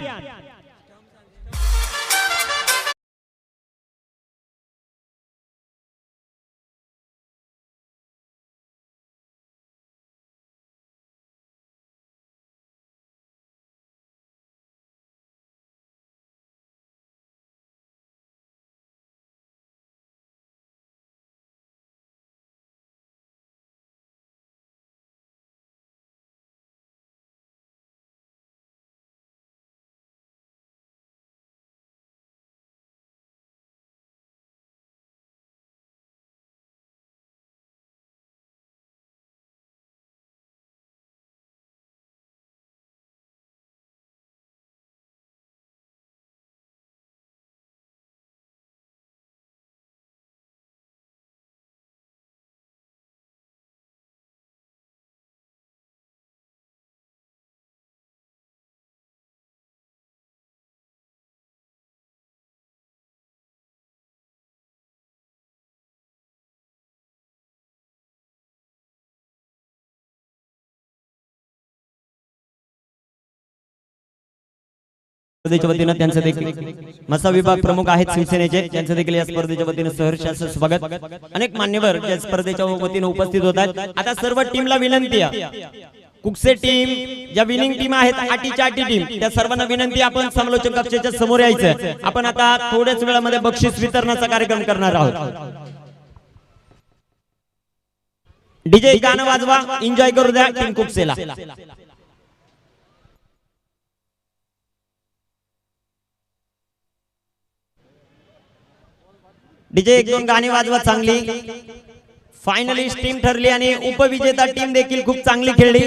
स्पर्धेच्या वतीनं त्यांचं देखील मसा विभाग प्रमुख आहेत शिवसेनेचे, त्यांचं देखील या स्पर्धेच्या वतीनं सहर्ष असं स्वागत. अनेक मान्यवर या स्पर्धेच्या वतीनं उपस्थित होत आहेत. आता सर्व टीमला विनंती आहे, कुकसे टीम ज्या विनिंग टीम आहेत, आटीच्या आटी टीम, त्या सर्वांना विनंती, आपण समालोचक कक्षाच्या समोर यायचं. आपण आता थोड्याच वेळामध्ये बक्षीस वितरणाचा कार्यक्रम करणार आहोत. डीजे गाणं वाजवा, एन्जॉय करू द्या टीम कुकसेला. डीजे 1-2 गाणी वाजवा चांगली. फायनलिस्ट टीम ठरली आणि उपविजेता टीम देखील खूप चांगली खेळली.